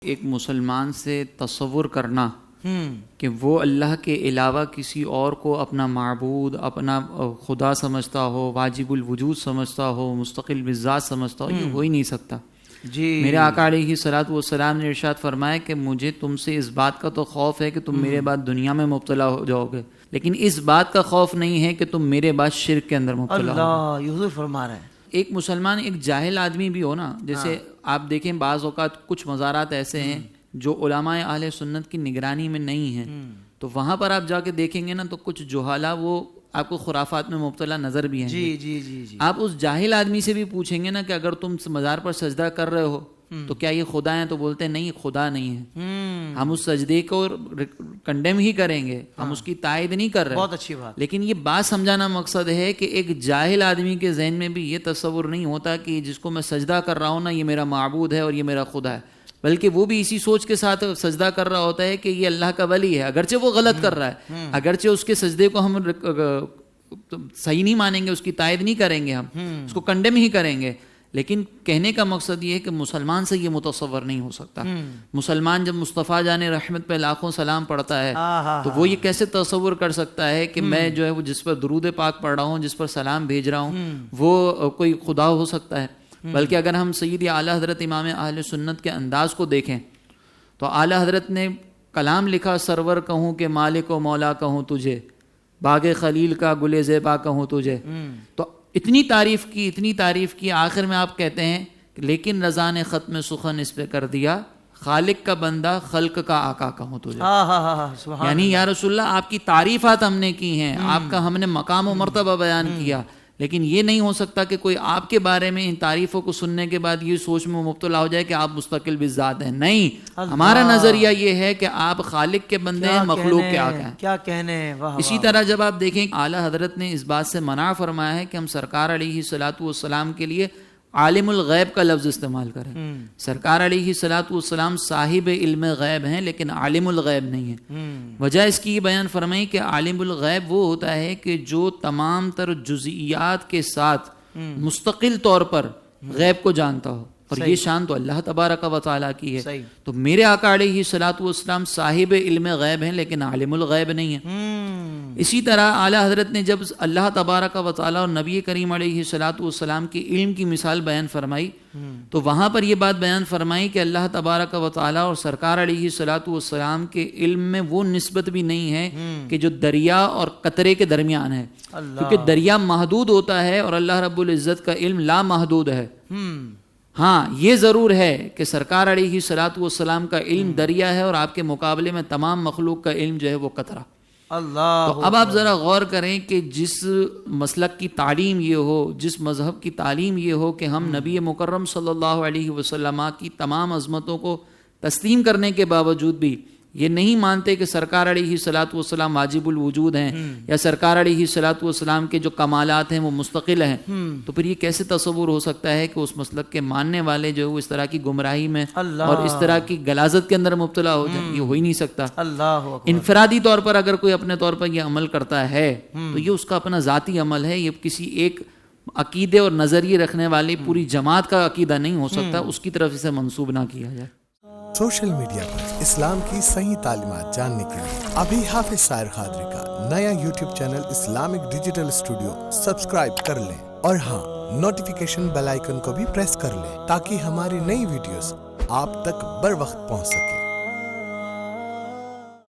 ایک مسلمان سے تصور کرنا کہ وہ اللہ کے علاوہ کسی اور کو اپنا معبود، اپنا خدا سمجھتا ہو، واجب الوجود سمجھتا ہو، مستقل بالذات سمجھتا ہو، یہ ہو ہی نہیں سکتا۔ جی میرے آقا علیہ الصلوۃ والسلام نے ارشاد فرمایا کہ مجھے تم سے اس بات کا تو خوف ہے کہ تم میرے بعد دنیا میں مبتلا ہو جاؤ گے، لیکن اس بات کا خوف نہیں ہے کہ تم میرے بعد شرک کے اندر مبتلا ہو۔ اللہ، یہ حضور فرما رہے ہیں۔ ایک مسلمان ایک جاہل آدمی بھی ہو نا، جیسے آپ دیکھیں بعض اوقات کچھ مزارات ایسے ہیں جو علماء اہل سنت کی نگرانی میں نہیں ہیں، تو وہاں پر آپ جا کے دیکھیں گے نا تو کچھ جہالا وہ آپ کو خرافات میں مبتلا نظر بھی ہیں۔ جی جی جی جی آپ اس جاہل آدمی سے بھی پوچھیں گے نا کہ اگر تم مزار پر سجدہ کر رہے ہو تو کیا یہ خدا ہیں؟ تو بولتے ہیں نہیں، خدا نہیں ہے۔ ہم اس سجدے کو کنڈیم ہی کریں گے، ہم اس کی تائید نہیں کر رہے۔ بہت اچھی بات۔ لیکن یہ بات سمجھانا مقصد ہے کہ ایک جاہل آدمی کے ذہن میں بھی یہ تصور نہیں ہوتا کہ جس کو میں سجدہ کر رہا ہوں نا یہ میرا معبود ہے اور یہ میرا خدا ہے، بلکہ وہ بھی اسی سوچ کے ساتھ سجدہ کر رہا ہوتا ہے کہ یہ اللہ کا ولی ہے، اگرچہ وہ غلط کر رہا ہے، اگرچہ اس کے سجدے کو ہم صحیح نہیں مانیں گے، اس کی تائید نہیں کریں گے، ہم اس کو کنڈیم ہی کریں گے، لیکن کہنے کا مقصد یہ ہے کہ مسلمان سے یہ متصور نہیں ہو سکتا۔ مسلمان جب مصطفیٰ جان رحمت پہ لاکھوں سلام پڑھتا ہے تو وہ یہ کیسے تصور کر سکتا ہے کہ میں جو ہے وہ جس پر درود پاک پڑھ رہا ہوں، جس پر سلام بھیج رہا ہوں، وہ کوئی خدا ہو سکتا ہے؟ بلکہ اگر ہم سید اعلیٰ حضرت امام اہل سنت کے انداز کو دیکھیں تو اعلیٰ حضرت نے کلام لکھا، سرور کہوں کہ مالک و مولا کہوں تجھے، باغ خلیل کا گل زیبا کہوں تجھے، تو اتنی تعریف کی، آخر میں آپ کہتے ہیں لیکن رضا نے ختم سخن اس پہ کر دیا، خالق کا بندہ خلق کا آقا کہوں تجھے۔ یعنی یا رسول اللہ آپ کی تعریفات ہم نے کی ہیں، آپ کا ہم نے مقام و مرتبہ بیان کیا، لیکن یہ نہیں ہو سکتا کہ کوئی آپ کے بارے میں ان تعریفوں کو سننے کے بعد یہ سوچ میں مبتلا ہو جائے کہ آپ مستقل بالذات ہیں۔ نہیں، ہمارا نظریہ یہ ہے کہ آپ خالق کے بندے ہیں، مخلوق کے آقا ہیں۔ کیا کہنے ہیں۔ اسی طرح جب آپ دیکھیں اعلیٰ حضرت نے اس بات سے منع فرمایا ہے کہ ہم سرکار علیہ الصلوۃ والسلام کے لیے عالم الغیب کا لفظ استعمال کریں۔ سرکار علیہ الصلوۃ والسلام صاحب علم غیب ہیں لیکن عالم الغیب نہیں ہیں۔ وجہ اس کی یہ بیان فرمائی کہ عالم الغیب وہ ہوتا ہے کہ جو تمام تر جزئیات کے ساتھ مستقل طور پر غیب کو جانتا ہو، اور یہ شان تو اللہ تبارک و تعالیٰ کی ہے۔ تو میرے آقا علیہ الصلوۃ والسلام صاحب علم غیب ہیں لیکن عالم الغیب نہیں ہیں۔ اسی طرح اعلیٰ حضرت نے جب اللہ تبارک و تعالیٰ اور نبی کریم علیہ الصلوۃ والسلام کی علم کی مثال بیان فرمائی تو وہاں پر یہ بات بیان فرمائی کہ اللہ تبارک و تعالیٰ اور سرکار علیہ الصلوۃ والسلام کے علم میں وہ نسبت بھی نہیں ہے کہ جو دریا اور قطرے کے درمیان ہے، کیونکہ دریا محدود ہوتا ہے اور اللہ رب العزت کا علم لا محدود ہے۔ ہاں یہ ضرور ہے کہ سرکار علیہ الصلوۃ والسلام کا علم دریا ہے اور آپ کے مقابلے میں تمام مخلوق کا علم جو ہے وہ قطرہ۔ اللہ، تو اب آپ ذرا غور کریں کہ جس مسلک کی تعلیم یہ ہو، جس مذہب کی تعلیم یہ ہو کہ ہم نبی مکرم صلی اللہ علیہ وسلم کی تمام عظمتوں کو تسلیم کرنے کے باوجود بھی یہ نہیں مانتے کہ سرکار علیہ الصلوۃ والسلام واجب الوجود ہیں یا سرکار علیہ الصلوۃ والسلام کے جو کمالات ہیں وہ مستقل ہیں، تو پھر یہ کیسے تصور ہو سکتا ہے کہ اس مسلک کے ماننے والے جو اس طرح کی گمراہی میں اور اس طرح کی غلاظت کے اندر مبتلا ہو جائیں؟ یہ ہو ہی نہیں سکتا۔ اللہ انفرادی طور پر اگر کوئی اپنے طور پر یہ عمل کرتا ہے تو یہ اس کا اپنا ذاتی عمل ہے، یہ کسی ایک عقیدے اور نظریے رکھنے والی پوری جماعت کا عقیدہ نہیں ہو سکتا، اس کی طرف اسے منسوب نہ کیا جائے۔ سوشل میڈیا پر اسلام کی صحیح تعلیمات جاننے کے لیے ابھی حافظ سائر قادری کا نیا YouTube channel Islamic digital studio subscribe کر لیں، اور ہاں نوٹیفیکیشن بیل آئیکن کو بھی پریس کر لیں تاکہ ہماری نئی ویڈیوز آپ تک بر وقت پہنچ سکے۔